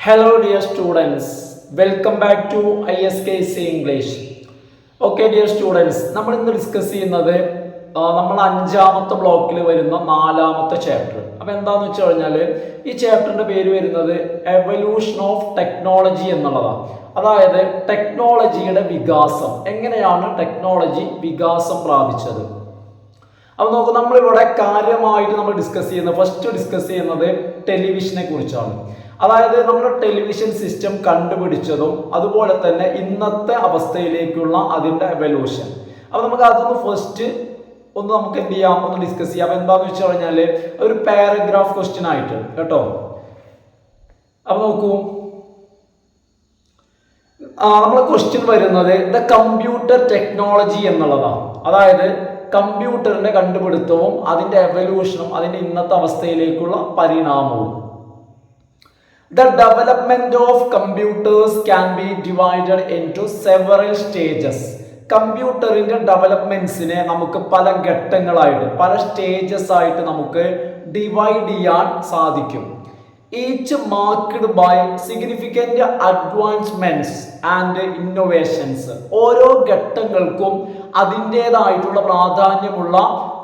Hello dear students, welcome back to ISKC English. Okay dear students, നമ്മൾ ഇന്ന് discuss ചെയ്യുന്നത് നമ്മൾ അഞ്ചാമത്തെ ബ്ലോക്കിൽ വരുന്ന നാലാമത്തെ ചാപ്റ്റർ. അപ്പോൾ എന്താണെന്ന് വെച്ച് കഴിഞ്ഞാൽ ഈ ചാപ്റ്ററിന്റെ പേര് വരുന്നത് എവല്യൂഷൻ ഓഫ് ടെക്നോളജി എന്നുള്ളതാണ്. അതായത് ടെക്നോളജിയുടെ വികാസം, എങ്ങനെയാണ് ടെക്നോളജി വികാസം പ്രാപിച്ചത്. അപ്പോൾ നോക്കൂ, നമ്മളിവിടെ കാര്യമായിട്ട് നമ്മൾ ഫസ്റ്റ് ഡിസ്കസ് ചെയ്യുന്നത് ടെലിവിഷനെ കുറിച്ചാണ്. അതായത് നമ്മുടെ ടെലിവിഷൻ സിസ്റ്റം കണ്ടുപിടിച്ചതും അതുപോലെ തന്നെ ഇന്നത്തെ അവസ്ഥയിലേക്കുള്ള അതിൻ്റെ എവല്യൂഷൻ. അപ്പോൾ നമുക്ക് അതൊന്ന് ഫസ്റ്റ് നമുക്ക് എന്ത് ചെയ്യാം, ഒന്ന് ഡിസ്കസ് ചെയ്യാം. എന്താണെന്ന് വെച്ച് കഴിഞ്ഞാൽ ഒരു പാരഗ്രാഫ് ക്വസ്റ്റ്യൻ ആയിട്ട് കേട്ടോ. അപ്പോൾ നോക്കൂ, നമ്മളെ ക്വസ്റ്റ്യൻ വരുന്നത് ദ കമ്പ്യൂട്ടർ ടെക്നോളജി എന്നുള്ളതാണ്. അതായത് കമ്പ്യൂട്ടറിന്റെ കണ്ടുപിടുത്തവും അതിൻ്റെ എവല്യൂഷനും അതിൻ്റെ ഇന്നത്തെ അവസ്ഥയിലേക്കുള്ള പരിണാമവും. The development of computers can be divided into several stages. കമ്പ്യൂട്ടറിന്റെ ഡെവലപ്മെന്റ്സിനെ നമുക്ക് പല ഘട്ടങ്ങളായിട്ട്, പല സ്റ്റേജസ് ആയിട്ട് നമുക്ക് ഡിവൈഡ് ചെയ്യാൻ സാധിക്കും. Each marked by significant advancements and innovations. ഓരോ ഘട്ടങ്ങൾക്കും അതിൻ്റെതായിട്ടുള്ള പ്രാധാന്യമുള്ള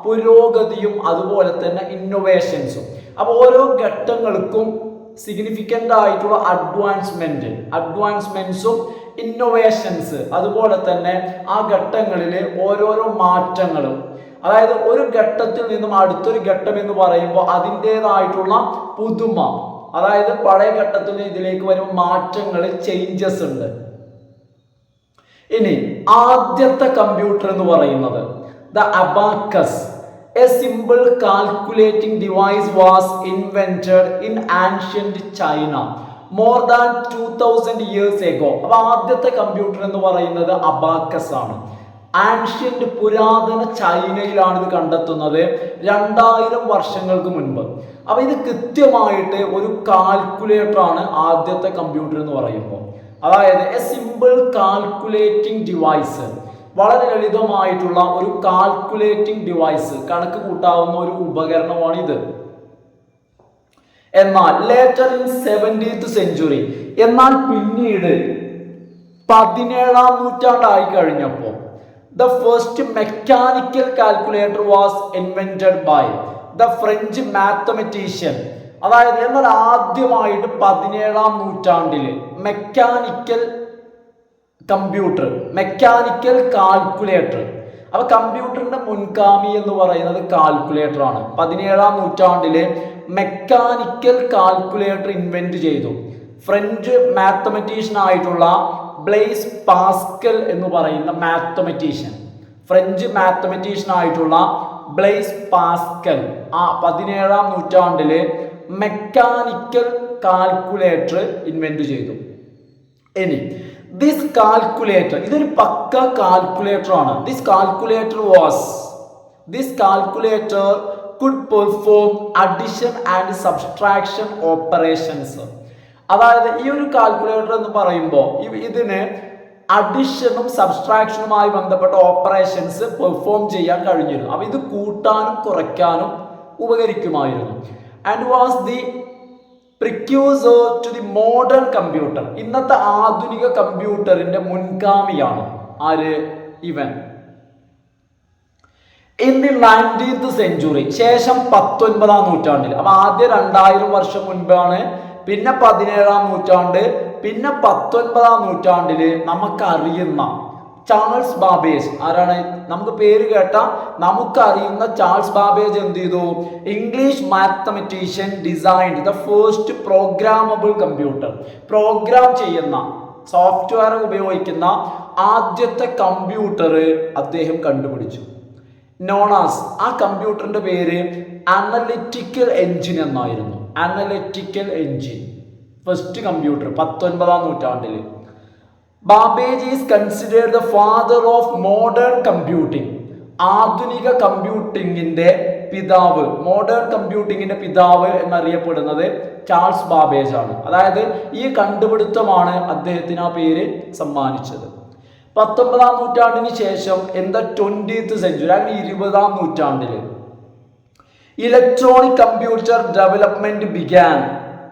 പുരോഗതിയും അതുപോലെ തന്നെ ഇന്നോവേഷൻസും. അപ്പോൾ ഓരോ ഘട്ടങ്ങൾക്കും സിഗ്നിഫിക്കൻ്റ് ആയിട്ടുള്ള അഡ്വാൻസ്മെന്റ്സും ഇന്നോവേഷൻസ്, അതുപോലെ തന്നെ ആ ഘട്ടങ്ങളിൽ ഓരോരോ മാറ്റങ്ങളും. അതായത് ഒരു ഘട്ടത്തിൽ നിന്നും അടുത്തൊരു ഘട്ടം എന്ന് പറയുമ്പോൾ അതിൻ്റെതായിട്ടുള്ള പുതുമ, അതായത് പഴയ ഘട്ടത്തിൽ നിന്ന് ഇതിലേക്ക് വരുമ്പോൾ മാറ്റങ്ങൾ, ചേഞ്ചസ് ഉണ്ട്. ഇനി ആദ്യത്തെ കമ്പ്യൂട്ടർ എന്ന് പറയുന്നത് the abacus. A simple calculating device was invented in ancient China more than 2000 years ago. അപ്പോൾ ആദ്യത്തെ കമ്പ്യൂട്ടർ എന്ന് പറയുന്നത് അബാക്കസ് ആണ്. ആൻഷ്യന്റ് പുരാതന ചൈനയിലാണ് ഇത് കണ്ടെത്തുന്നത്, 2000 വർഷങ്ങൾക്ക് മുൻപ്. അപ്പോൾ ഇത് കൃത്യമായിട്ട് ഒരു കാൽക്കുലേറ്റർ ആണ് ആദ്യത്തെ കമ്പ്യൂട്ടർ എന്ന് പറയുമ്പോൾ. അതായത് എ സിമ്പിൾ കാൽക്കുലേറ്റിംഗ് ഡിവൈസ്, വളരെ ലളിതമായിട്ടുള്ള ഒരു കാൽക്കുലേറ്റിംഗ് ഡിവൈസ്, കണക്ക് കൂട്ടാവുന്ന ഒരു ഉപകരണമാണ് ഇത്. എന്നാൽ ലേറ്റർ ഇൻ 17th century, എന്നാൽ പിന്നീട് 17ാം നൂറ്റാണ്ടായി കഴിഞ്ഞപ്പോൾ the first mechanical calculator was invented by the French mathematician. അതായത് എന്നാൽ ആദ്യമായിട്ട് 17ാം നൂറ്റാണ്ടിൽ മെക്കാനിക്കൽ കാൽക്കുലേറ്റർ. അപ്പൊ കമ്പ്യൂട്ടറിന്റെ മുൻഗാമി എന്ന് പറയുന്നത് കാൽക്കുലേറ്റർ ആണ്. 17ാം നൂറ്റാണ്ടില് മെക്കാനിക്കൽ കാൽക്കുലേറ്റർ ഇൻവെന്റ് ചെയ്തു ഫ്രഞ്ച് മാത്തമെറ്റീഷ്യൻ ആയിട്ടുള്ള ബ്ലേസ് പാസ്കൽ എന്ന് പറയുന്ന മാത്തമെറ്റീഷ്യൻ. ഫ്രഞ്ച് മാത്തമെറ്റീഷ്യൻ ആയിട്ടുള്ള ബ്ലേസ് പാസ്കൽ 17ാം നൂറ്റാണ്ടില് മെക്കാനിക്കൽ കാൽക്കുലേറ്റർ ഇൻവെന്റ് ചെയ്തു. ഇനി ദിസ് കാൽക്കുലേറ്റർ, ഇതൊരു പക്ക കാൽക്കുലേറ്റർ ആണ്. This calculator could perform addition and subtraction operations. അതായത് ഈ ഒരു കാൽക്കുലേറ്റർ എന്ന് പറയുമ്പോൾ ഇതിന് അഡിഷനും സബ്സ്ട്രാക്ഷനുമായി ബന്ധപ്പെട്ട ഓപ്പറേഷൻസ് പെർഫോം ചെയ്യാൻ കഴിഞ്ഞിരുന്നു. അപ്പൊ ഇത് കൂട്ടാനും കുറയ്ക്കാനും ഉപകരിക്കുമായിരുന്നു. And was the precursor to the modern computer. ഇന്നത്തെ ആധുനിക കമ്പ്യൂട്ടറിന്റെ മുൻഗാമിയാണ് ആര്? ഇവൻ. ഇൻ ദി 19th century, ശേഷം 19ാം നൂറ്റാണ്ടിൽ. അപ്പൊ ആദ്യം 2000 വർഷം മുൻപാണ്, പിന്നെ 17ാം നൂറ്റാണ്ട്, പിന്നെ 19ാം നൂറ്റാണ്ടില് നമുക്കറിയുന്ന ചാൾസ് ബാബേജ്. ആരാണ്? നമുക്ക് പേര് കേട്ട നമുക്കറിയുന്ന ചാൾസ് ബാബേജ് എന്ത് ചെയ്തു? English mathematician designed the first programmable computer. Program ചെയ്യുന്ന സോഫ്റ്റ്വെയർ ഉപയോഗിക്കുന്ന ആദ്യത്തെ കമ്പ്യൂട്ടർ അദ്ദേഹം കണ്ടുപിടിച്ചു. നോണാസ്, ആ കമ്പ്യൂട്ടറിന്റെ പേര് അനലിറ്റിക്കൽ എഞ്ചിൻ എന്നായിരുന്നു. അനലിറ്റിക്കൽ എഞ്ചിൻ, ഫസ്റ്റ് കമ്പ്യൂട്ടർ 19ാം നൂറ്റാണ്ടിൽ. Babbage is considered the father of modern computing. ആധുനിക കമ്പ്യൂട്ടിങ്ങിന്റെ പിതാവ്, മോഡേൺ കമ്പ്യൂട്ടിങ്ങിന്റെ പിതാവ് എന്നറിയപ്പെടുന്നത് ചാൾസ് ബാബേജ് ആണ്. അതായത് ഈ കണ്ടുപിടുത്തമാണ് അദ്ദേഹത്തിന് ആ പേര് സമ്മാനിച്ചത്. 19ാം നൂറ്റാണ്ടിന് ശേഷം എന്താ 20th century, അല്ലെങ്കിൽ 20ാം നൂറ്റാണ്ടില് electronic computer development began.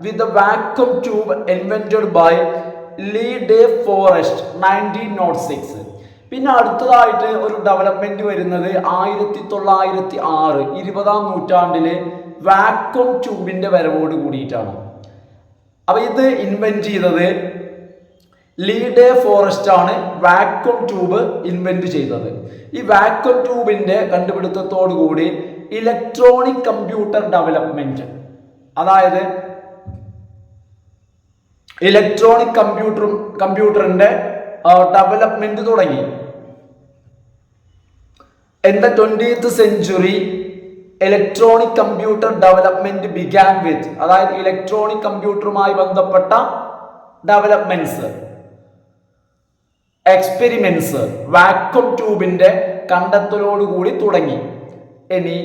with the vacuum tube invented by Lee de Forest 1906. പിന്നെ അടുത്തതായിട്ട് ഒരു ഡെവലപ്മെന്റ് വരുന്നത് 1906 20-ാം നൂറ്റാണ്ടില് വാക്വം ട്യൂബിന്റെ വരവോട് കൂടിയിട്ടാണ്. അപ്പൊ ഇത് ഇൻവെന്റ് ചെയ്തത് ലീ ഡേ ഫോറസ്റ്റ് ആണ്. വാക്വം ട്യൂബ് ഇൻവെന്റ് ചെയ്തത്. ഈ വാക്വം ട്യൂബിന്റെ കണ്ടുപിടുത്തത്തോടു കൂടി ഇലക്ട്രോണിക് കമ്പ്യൂട്ടർ ഡെവലപ്മെന്റ്, അതായത് ഇലക്ട്രോണിക് കമ്പ്യൂട്ടറിന്റെ ഡെവലപ്മെന്റ് തുടങ്ങി. In the 20th century, electronic computer development began with, അതായത് ഇലക്ട്രോണിക് കമ്പ്യൂട്ടറുമായി ബന്ധപ്പെട്ട ഡെവലപ്മെന്റ്സ്, എക്സ്പെരിമെന്റ്സ് വാക്വം ട്യൂബിന്റെ കണ്ടെത്തലോടുകൂടി തുടങ്ങി. ഇനി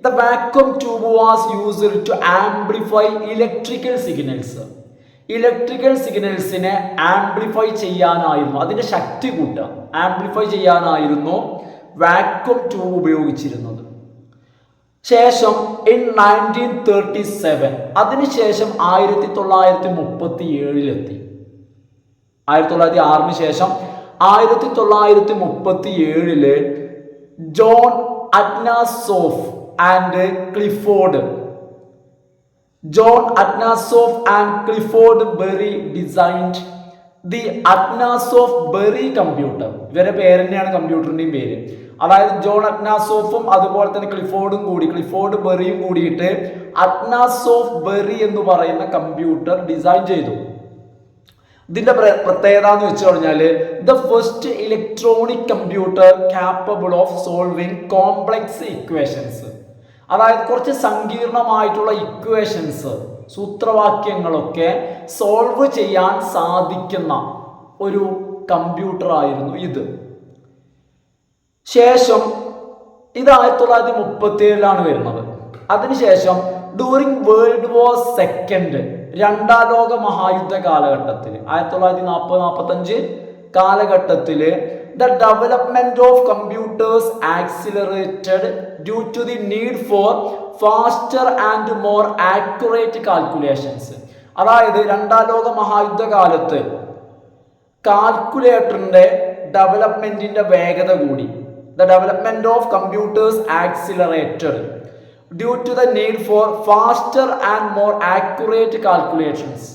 the vacuum tube was used to amplify electrical signals. Electrical സിഗ്നൽസിനെ ആംപ്ലിഫൈ ചെയ്യാനായിരുന്നു, അതിന്റെ ശക്തി കൂട്ടുക, ആംപ്ലിഫൈ ചെയ്യാനായിരുന്നു വാക്വം ട്യൂബ് ഉപയോഗിച്ചിരുന്നത്. ശേഷം ഇൻ 1937, അതിനുശേഷം 1937 1906 ശേഷം 1937 John Atanasoff and Clifford Berry designed the Atanasoff Berry computer. ഇവരുടെ പേര് തന്നെയാണ് കമ്പ്യൂട്ടറിന്റെയും പേര്. അതായത് ജോൺ അറ്റ്നാസോഫും അതുപോലെ തന്നെ ക്ലിഫോർഡ് ബെറിയും കൂടിയിട്ട് അറ്റ്നാസോഫ് ബെറി എന്ന് പറയുന്ന കമ്പ്യൂട്ടർ ഡിസൈൻ ചെയ്തു. ഇതിന്റെ പ്രത്യേകത എന്ന് വെച്ച് കഴിഞ്ഞാൽ the first electronic computer capable of solving complex equations, അതായത് കുറച്ച് സങ്കീർണമായിട്ടുള്ള ഇക്വേഷൻസ്, സൂത്രവാക്യങ്ങളൊക്കെ സോൾവ് ചെയ്യാൻ സാധിക്കുന്ന ഒരു കമ്പ്യൂട്ടർ ആയിരുന്നു ഇത്. ശേഷം ഇത് 1937 വരുന്നത്. അതിനുശേഷം ഡ്യൂറിങ് വേൾഡ് വാർ സെക്കൻഡ്, രണ്ടാം ലോക മഹായുദ്ധ കാലഘട്ടത്തിൽ 1940-45 കാലഘട്ടത്തില് the development of computers accelerated due to the need for faster and more accurate calculations. അതായത് രണ്ടാം ലോക മഹായുദ്ധ കാലത്ത് കാൽക്കുലേറ്ററിന്റെ ഡെവലപ്മെന്റിന്റെ വേഗത കൂടി. The development of computers accelerated due to the need for faster and more accurate calculations.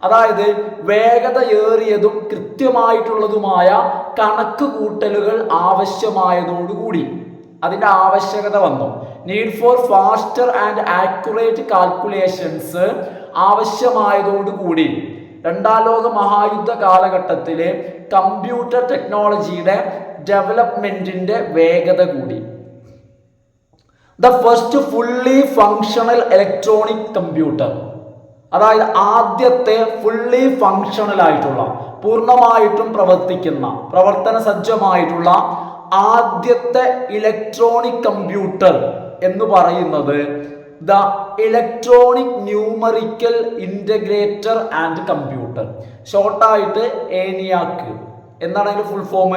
അതായത് വേഗത ഏറിയതും കൃത്യമായിട്ടുള്ളതുമായ കണക്ക് കൂട്ടലുകൾ ആവശ്യമായതോടുകൂടി അതിന്റെ ആവശ്യകത വന്നു. Need for faster and accurate calculations ആവശ്യമായതോടുകൂടി രണ്ടാം ലോക മഹായുദ്ധ കാലഘട്ടത്തിലെ കമ്പ്യൂട്ടർ ടെക്നോളജിയുടെ ഡെവലപ്മെന്റിന്റെ വേഗത കൂടി. The first fully functional electronic computer, അതായത് ആദ്യത്തെ ഫുള്ളി ഫങ്ഷണൽ ആയിട്ടുള്ള, പൂർണ്ണമായിട്ടും പ്രവർത്തന സജ്ജമായിട്ടുള്ള ആദ്യത്തെ ഇലക്ട്രോണിക് കമ്പ്യൂട്ടർ എന്ന് പറയുന്നത് the electronic numerical integrator and computer, ഷോർട്ടായിട്ട് ഏനിയാക്ക് എന്നാണ് അതിന്റെ ഫുൾ ഫോം.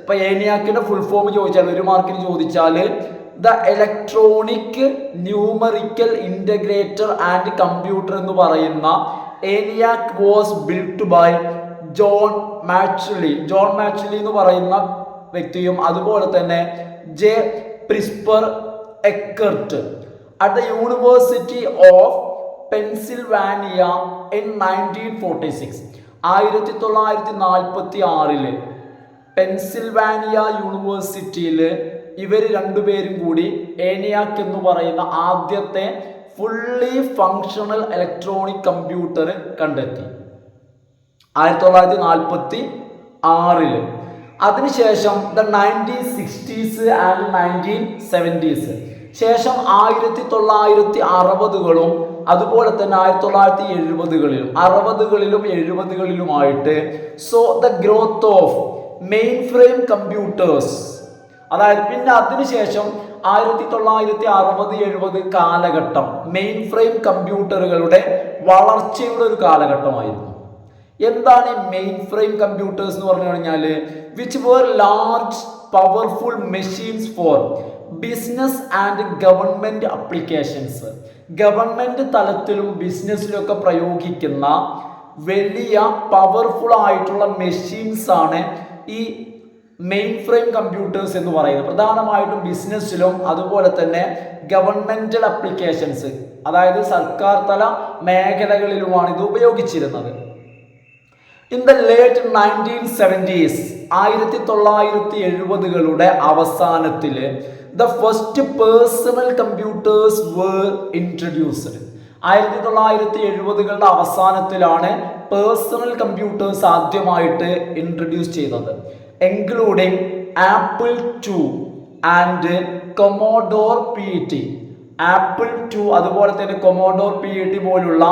ഇപ്പൊ ഏനിയാക്കിന്റെ ഫുൾ ഫോം ചോദിച്ചാൽ, ഒരു മാർക്കിന് ചോദിച്ചാൽ the electronic numerical integrator and computer എന്ന് പറയുന്ന ENIAC was built by John Mauchly എന്ന് പറയുന്ന വ്യക്തിയും അതുപോലെ തന്നെ J Presper Eckert at the University of Pennsylvania in 1946 1946 Pennsylvania യൂണിവേഴ്സിറ്റിയിൽ ഇവർ രണ്ടുപേരും കൂടി ഏനിയാക് എന്ന് പറയുന്ന ആദ്യത്തെ ഫുള്ളി ഫങ്ഷണൽ ഇലക്ട്രോണിക് കമ്പ്യൂട്ടർ കണ്ടെത്തി 1946. അതിനുശേഷം ദ 1960s ആൻഡ് 1970s, ശേഷം 1960കളും അതുപോലെ തന്നെ 1970കളിലും 60കളിലുമായിട്ട് saw the growth of mainframe computers. അതായത് പിന്നെ അതിനുശേഷം 1960-70 കാലഘട്ടം മെയിൻ ഫ്രെയിം കമ്പ്യൂട്ടറുകളുടെ വളർച്ചയുടെ ഒരു കാലഘട്ടമായിരുന്നു. എന്താണ് ഈ മെയിൻ ഫ്രെയിം കമ്പ്യൂട്ടേഴ്സ് എന്ന് പറഞ്ഞു കഴിഞ്ഞാൽ which were large powerful machines for business and government applications, government തലത്തിലും ബിസിനസ്സിലും ഒക്കെ പ്രയോഗിക്കുന്ന വലിയ പവർഫുൾ ആയിട്ടുള്ള മെഷീൻസ് ആണ് ഈ മെയിൻ ഫ്രെയിം കമ്പ്യൂട്ടേഴ്സ് എന്ന് പറയുന്നത്. പ്രധാനമായിട്ടും ബിസിനസ്സിലും അതുപോലെ തന്നെ ഗവൺമെന്റൽ അപ്ലിക്കേഷൻസ്, അതായത് സർക്കാർ തല മേഖലകളിലുമാണ് ഇത് ഉപയോഗിച്ചിരുന്നത്. ഇൻ ദ ലേറ്റ് 1970s 1970-കളുടെ അവസാനത്തിൽ the first personal computers were introduced. 1970-കളുടെ അവസാനത്തിലാണ് പേഴ്സണൽ കമ്പ്യൂട്ടേഴ്സ് ആദ്യമായിട്ട് ഇൻട്രൊഡ്യൂസ് ചെയ്തത്. Including Apple 2 and Commodore PET. Apple 2 അതുപോലെ തന്നെ കൊമോഡോർ PET പോലുള്ള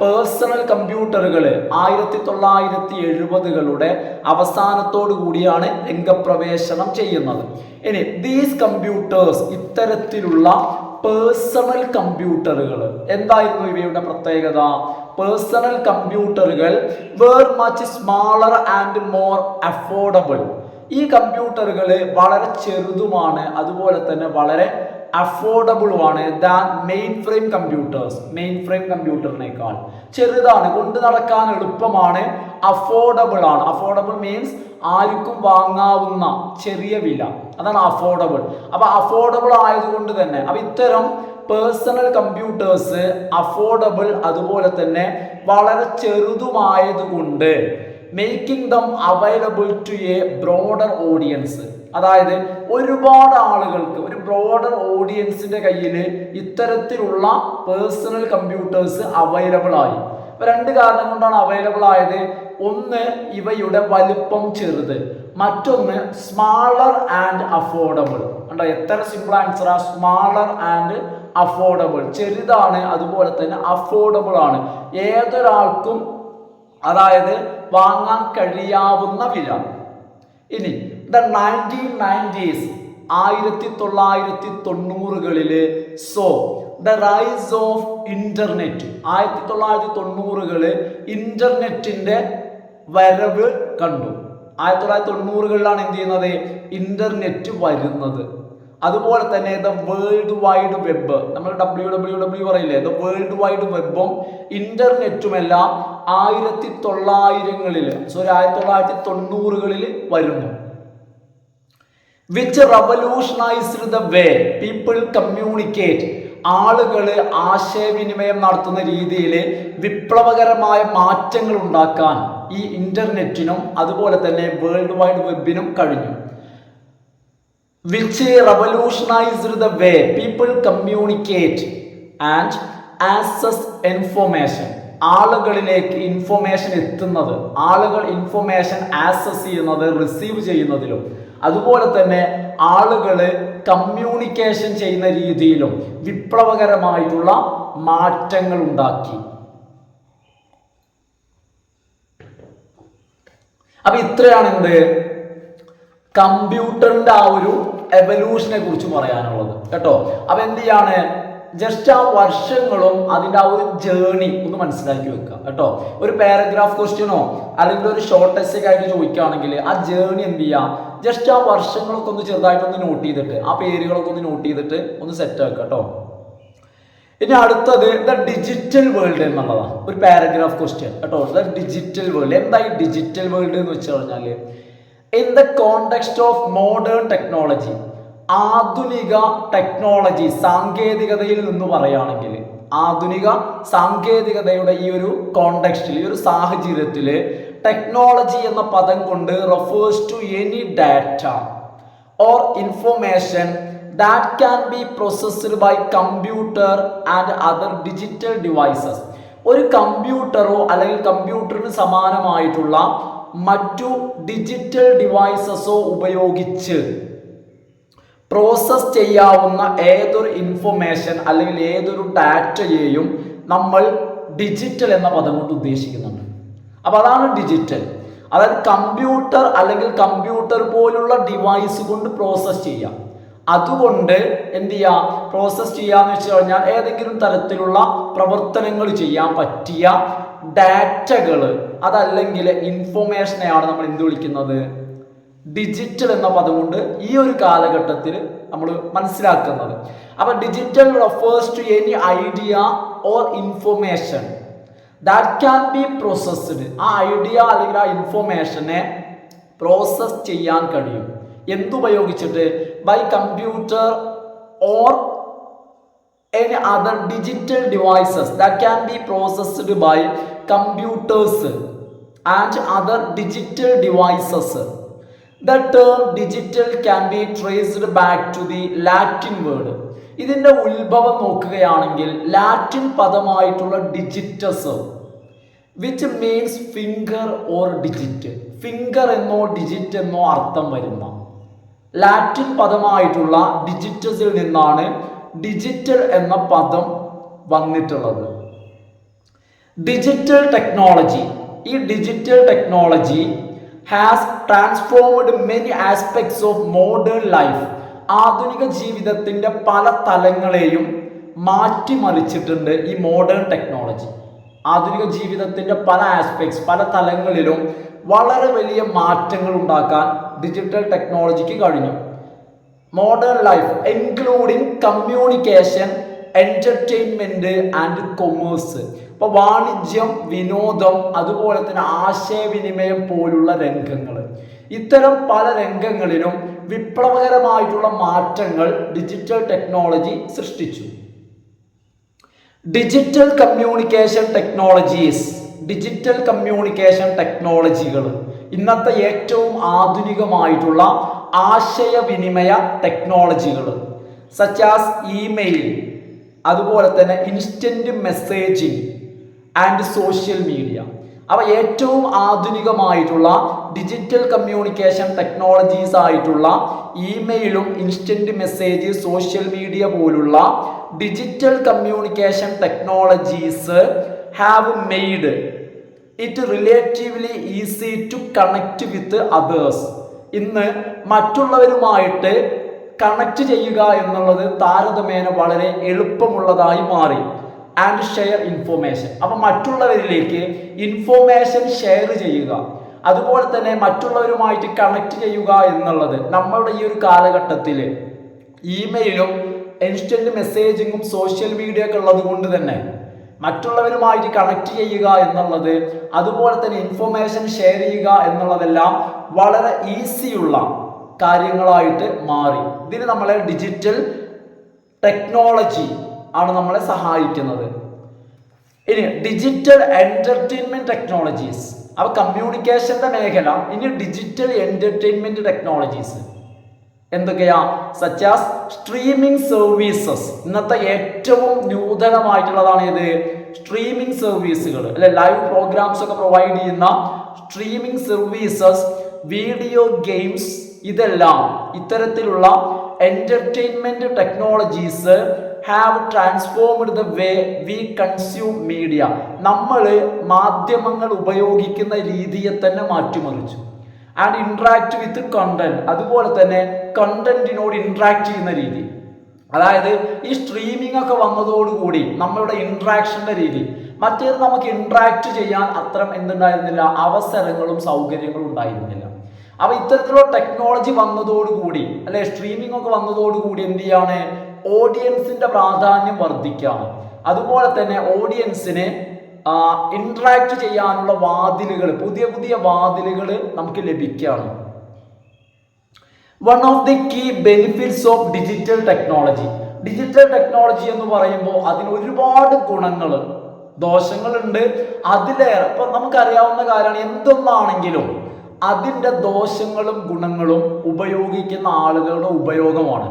പേഴ്സണൽ കമ്പ്യൂട്ടറുകൾ 1970-കളുടെ അവസാനത്തോടു കൂടിയാണ് രംഗപ്രവേശനം ചെയ്യുന്നത്. ഇനി ദീസ് കമ്പ്യൂട്ടേഴ്സ്, ഇത്തരത്തിലുള്ള പേഴ്സണൽ കമ്പ്യൂട്ടറുകൾ എന്തായിരുന്നു ഇവയുടെ പ്രത്യേകത? പേഴ്സണൽ കമ്പ്യൂട്ടറുകൾ were much smaller and more affordable. ഈ കമ്പ്യൂട്ടറുകൾ വളരെ ചെറുതുമാണ്, അതുപോലെ തന്നെ വളരെ അഫോർഡബിളുമാണ് than mainframe computers. Mainframe കമ്പ്യൂട്ടറിനേക്കാൾ ചെറുതാണ്, കൊണ്ടു നടക്കാൻ എളുപ്പമാണ്, അഫോർഡബിൾ ആണ്. അഫോർഡബിൾ മീൻസ് ആർക്കും വാങ്ങാവുന്ന ചെറിയ വില, അതാണ് അഫോർഡബിൾ. അപ്പൊ അഫോർഡബിൾ ആയതുകൊണ്ട് തന്നെ അപ്പൊ ഇത്തരം പേഴ്സണൽ കമ്പ്യൂട്ടേഴ്സ് അഫോർഡബിൾ അതുപോലെ തന്നെ വളരെ ചെറുതുമായതുകൊണ്ട് making them available to a broader audience, അതായത് ഒരുപാട് ആളുകൾക്ക്, ഒരു ബ്രോഡർ ഓഡിയൻസിന്റെ കയ്യിൽ ഇത്തരത്തിലുള്ള പേഴ്സണൽ കമ്പ്യൂട്ടേഴ്സ് അവൈലബിൾ ആയി. രണ്ട് കാരണം കൊണ്ടാണ് അവൈലബിൾ ആയത്. ഒന്ന്, ഇവയുടെ വലിപ്പം ചെറുത്, മറ്റൊന്ന് സ്മാളർ ആൻഡ് അഫോർഡബിൾ. കണ്ടോ, എത്ര സിമ്പിൾ ആൻസറാ, സ്മാളർ ആൻഡ് അഫോർഡബിൾ. ചെറുതാണ്, അതുപോലെ തന്നെ അഫോർഡബിൾ ആണ്, ഏതൊരാൾക്കും അതായത് വാങ്ങാൻ കഴിയാവുന്ന വില. ഇനി ദ 1990s 1990-കളില് saw the rise of internet. 1990-കള് ഇന്റർനെറ്റിന്റെ വരവ് കണ്ടു. 1990-കളിലാണ് എന്ത് ചെയ്യുന്നത്, ഇന്റർനെറ്റ് വരുന്നത്. അതുപോലെ തന്നെ ദ വേൾഡ് വൈഡ് വെബ്, നമ്മൾ WWW പറയില്ലേ, ദ വേൾഡ് വൈഡ് വെബും ഇന്റർനെറ്റുമെല്ലാം 1990-കളിൽ വരുന്നു. Which റവല്യൂഷനൈസ്ഡ് the way people communicate. ആളുകൾ ആശയവിനിമയം നടത്തുന്ന രീതിയിൽ വിപ്ലവകരമായ മാറ്റങ്ങൾ ഉണ്ടാക്കാൻ ഈ ഇന്റർനെറ്റിനും അതുപോലെ തന്നെ വേൾഡ് വൈഡ് വെബിനും കഴിഞ്ഞു. Which revolutionized the way people communicate and access information. ആളുകളിലേക്ക് ഇൻഫോർമേഷൻ എത്തുന്നത്, ആളുകൾ ഇൻഫോർമേഷൻ ആക്സസ് ചെയ്യുന്നത്, റിസീവ് ചെയ്യുന്നതിലും അതുപോലെ തന്നെ ആളുകൾ കമ്മ്യൂണിക്കേഷൻ ചെയ്യുന്ന രീതിയിലും വിപ്ലവകരമായിട്ടുള്ള മാറ്റങ്ങൾ ഉണ്ടാക്കി. അപ്പൊ ഇത്രയാണ് എന്ത് കമ്പ്യൂട്ടറിന്റെ ആ ഒരു എവല്യൂഷനെ കുറിച്ച് പറയാനുള്ളത് കേട്ടോ. അപ്പൊ എന്ത് ചെയ്യാണ്, ജസ്റ്റ് ആ വർഷങ്ങളും അതിന്റെ ആ ഒരു ജേർണി ഒന്ന് മനസ്സിലാക്കി വെക്കുക കേട്ടോ. ഒരു പാരഗ്രാഫ് ക്വസ്റ്റ്യനോ അല്ലെങ്കിൽ ഒരു ഷോർട്ട് എസ്സേ ആയിട്ട് ചോദിക്കുകയാണെങ്കിൽ ആ ജേർണി എന്ത് ചെയ്യാം, ജസ്റ്റ് ആ വർഷങ്ങളൊക്കെ ഒന്ന് ചെറുതായിട്ടൊന്ന് നോട്ട് ചെയ്തിട്ട് ആ പേരുകളൊക്കെ ഒന്ന് നോട്ട് ചെയ്തിട്ട് ഒന്ന് സെറ്റ് ആക്കുക കേട്ടോ. ഇനി അടുത്തത് ദ ഡിജിറ്റൽ വേൾഡ് എന്നുള്ളതാണ്, ഒരു പാരഗ്രാഫ് ക്വസ്റ്റ്യൻ കേട്ടോ. ദ ഡിജിറ്റൽ വേൾഡ്, എന്താ ഈ ഡിജിറ്റൽ വേൾഡ് എന്ന് വെച്ച് കഴിഞ്ഞാൽ in the context of modern technology, ആധുനിക ടെക്നോളജി സാങ്കേതികതയിൽ നിന്ന് പറയുകയാണെങ്കിൽ, ആധുനിക സാങ്കേതികതയുടെ ഈ ഒരു കോണ്ടെക്സ്റ്റിൽ, ഈ ഒരു സാഹചര്യത്തിൽ ടെക്നോളജി എന്ന പദം കൊണ്ട് refers to any data or information that can be processed by computer and other digital devices. ഒരു കമ്പ്യൂട്ടറോ അല്ലെങ്കിൽ കമ്പ്യൂട്ടറിന് സമാനമായിട്ടുള്ള മറ്റു ഡിജിറ്റൽ ഡിവൈസസോ ഉപയോഗിച്ച് പ്രോസസ് ചെയ്യാവുന്ന ഏതൊരു ഇൻഫോർമേഷൻ അല്ലെങ്കിൽ ഏതൊരു ഡാറ്റയെയും നമ്മൾ ഡിജിറ്റൽ എന്ന പദം കൊണ്ട് ഉദ്ദേശിക്കുന്നുണ്ട്. അപ്പോൾ അതാണ് ഡിജിറ്റൽ, അതായത് കമ്പ്യൂട്ടർ അല്ലെങ്കിൽ കമ്പ്യൂട്ടർ പോലുള്ള ഡിവൈസ് കൊണ്ട് പ്രോസസ് ചെയ്യാം. അതുകൊണ്ട് എന്ത് ചെയ്യാം, പ്രോസസ് ചെയ്യാന്ന് വെച്ച് കഴിഞ്ഞാൽ ഏതെങ്കിലും തരത്തിലുള്ള പ്രവർത്തനങ്ങൾ ചെയ്യാൻ പറ്റിയ ഡാറ്റകൾ, അതല്ലെങ്കിൽ ഇൻഫോർമേഷനെയാണ് നമ്മൾ എന്ത് വിളിക്കുന്നത്, ഡിജിറ്റൽ എന്ന പദം കൊണ്ട് ഈ ഒരു കാലഘട്ടത്തിൽ നമ്മൾ മനസ്സിലാക്കുന്നത്. അപ്പൊ digital refers to any idea or information that can be processed. ആ ഐഡിയ അല്ലെങ്കിൽ ആ ഇൻഫർമേഷനെ പ്രോസസ് ചെയ്യാൻ കഴിയും. എന്തുപയോഗിച്ചിട്ട്? By computer or any other digital devices that can be processed by computers and other digital devices. The term digital can be traced back to the Latin word. ഇതിൻ്റെ ഉത്ഭവം നോക്കുകയാണെങ്കിൽ ലാറ്റിൻ പദമായിട്ടുള്ള digitus which means finger or digit. Finger എന്നോ digit എന്നോ അർത്ഥം വരുന്ന Latin പദമായിട്ടുള്ള ഡിജിറ്റസിൽ നിന്നാണ് digital എന്ന പദം വന്നിട്ടുള്ളത്. ഡിജിറ്റൽ ടെക്നോളജി, ഈ digital technology has transformed many aspects of modern life. ആധുനിക ജീവിതത്തിൻ്റെ പല തലങ്ങളെയും മാറ്റിമറിച്ചിട്ടുണ്ട് ഈ മോഡേൺ ടെക്നോളജി. ആധുനിക ജീവിതത്തിൻ്റെ പല ആസ്പെക്ട്സ്, പല തലങ്ങളിലും വളരെ വലിയ മാറ്റങ്ങൾ ഉണ്ടാക്കാൻ ഡിജിറ്റൽ ടെക്നോളജിക്ക് കഴിഞ്ഞു. Modern life including communication, entertainment and commerce. ഇപ്പോൾ വാണിജ്യം, വിനോദം, അതുപോലെ തന്നെ ആശയവിനിമയം പോലുള്ള രംഗങ്ങൾ, ഇത്തരം പല രംഗങ്ങളിലും വിപ്ലവകരമായിട്ടുള്ള മാറ്റങ്ങൾ ഡിജിറ്റൽ ടെക്നോളജി സൃഷ്ടിച്ചു. Digital communication technologies, digital communication ടെക്നോളജികൾ ഇന്നത്തെ ഏറ്റവും ആധുനികമായിട്ടുള്ള ആശയവിനിമയ ടെക്നോളജികൾ സച്ച് ആസ് ഇമെയിൽ, അതുപോലെ തന്നെ instant messaging and social media. അവ ഏറ്റവും ആധുനികമായിട്ടുള്ള ഡിജിറ്റൽ കമ്മ്യൂണിക്കേഷൻ ടെക്നോളജീസ് ആയിട്ടുള്ള ഇമെയിലും ഇൻസ്റ്റന്റ് മെസ്സേജ്, സോഷ്യൽ മീഡിയ പോലുള്ള digital communication technologies have made it relatively easy to connect with others. ഇന്ന് മറ്റുള്ളവരുമായിട്ട് കണക്ട് ചെയ്യുക എന്നുള്ളത് താരതമ്യേന വളരെ എളുപ്പമുള്ളതായി മാറി. ആൻഡ് ഷെയർ ഇൻഫോർമേഷൻ, അപ്പം മറ്റുള്ളവരിലേക്ക് ഇൻഫോർമേഷൻ ഷെയർ ചെയ്യുക, അതുപോലെ തന്നെ മറ്റുള്ളവരുമായിട്ട് കണക്ട് ചെയ്യുക എന്നുള്ളത് നമ്മളുടെ ഈ ഒരു കാലഘട്ടത്തിൽ ഇമെയിലും ഇൻസ്റ്റന്റ് മെസ്സേജിങ്ങും സോഷ്യൽ മീഡിയ ഒക്കെ ഉള്ളത് കൊണ്ട് തന്നെ മറ്റുള്ളവരുമായിട്ട് കണക്ട് ചെയ്യുക എന്നുള്ളത്, അതുപോലെ തന്നെ ഇൻഫോർമേഷൻ ഷെയർ ചെയ്യുക എന്നുള്ളതെല്ലാം വളരെ ഈസിയുള്ള കാര്യങ്ങളായിട്ട് മാറി. ഇതിന് നമ്മളെ ഡിജിറ്റൽ ടെക്നോളജി ആണ് നമ്മളെ സഹായിക്കുന്നത്. ഇനി ഡിജിറ്റൽ എൻ്റർടൈൻമെൻറ്റ് ടെക്നോളജീസ്, അവ കമ്മ്യൂണിക്കേഷൻ്റെ മേഖല. ഇനി ഡിജിറ്റൽ എൻ്റർടൈൻമെൻറ്റ് ടെക്നോളജീസ് എന്തൊക്കെയാ? Such as streaming services. ഇന്നത്തെ ഏറ്റവും നൂതനമായിട്ടുള്ളതാണ് ഇത് സ്ട്രീമിംഗ് സർവീസുകൾ, അല്ലെ ലൈവ് പ്രോഗ്രാംസ് ഒക്കെ പ്രൊവൈഡ് ചെയ്യുന്ന സ്ട്രീമിംഗ് സർവീസസ്, വീഡിയോ ഗെയിംസ്, ഇതെല്ലാം ഇത്തരത്തിലുള്ള entertainment technologies have transformed the way we consume media. നമ്മൾ മാധ്യമങ്ങൾ ഉപയോഗിക്കുന്ന രീതിയെ തന്നെ മാറ്റിമറിച്ചു. ആൻഡ് ഇൻട്രാക്ട് വിത്ത് കണ്ടന്റ്, അതുപോലെ തന്നെ കണ്ടന്റിനോട് ഇൻട്രാക്ട് ചെയ്യുന്ന രീതി. അതായത് ഈ സ്ട്രീമിംഗ് ഒക്കെ വന്നതോടുകൂടി നമ്മളുടെ ഇൻട്രാക്ഷൻ്റെ രീതി, മറ്റേത് നമുക്ക് ഇൻട്രാക്ട് ചെയ്യാൻ അത്ര എന്തുണ്ടായിരുന്നില്ല, അവസരങ്ങളും സൗകര്യങ്ങളും ഉണ്ടായിരുന്നില്ല. അപ്പോൾ ഇത്തരത്തിലുള്ള ടെക്നോളജി വന്നതോടുകൂടി, അല്ലെ സ്ട്രീമിംഗ് ഒക്കെ വന്നതോടുകൂടി എന്ത് ചെയ്യാണ്, ഓഡിയൻസിന്റെ പ്രാധാന്യം വർദ്ധിക്കുകയാണ്. അതുപോലെ തന്നെ ഓഡിയൻസിനെ ഇന്ററാക്ട് ചെയ്യാനുള്ള വാതിലുകൾ, പുതിയ പുതിയ വാതിലുകൾ നമുക്ക് ലഭിക്കുകയാണ്. One of the key benefits of digital technology. Digital technology എന്ന് പറയുമ്പോൾ അതിന് ഒരുപാട് ഗുണങ്ങൾ, ദോഷങ്ങളുണ്ട്. അതിലേറെ ഇപ്പൊ നമുക്കറിയാവുന്ന കാര്യമാണ്, എന്തൊന്നാണെങ്കിലും അതിൻ്റെ ദോഷങ്ങളും ഗുണങ്ങളും ഉപയോഗിക്കുന്ന ആളുകളുടെ ഉപയോഗമാണ്.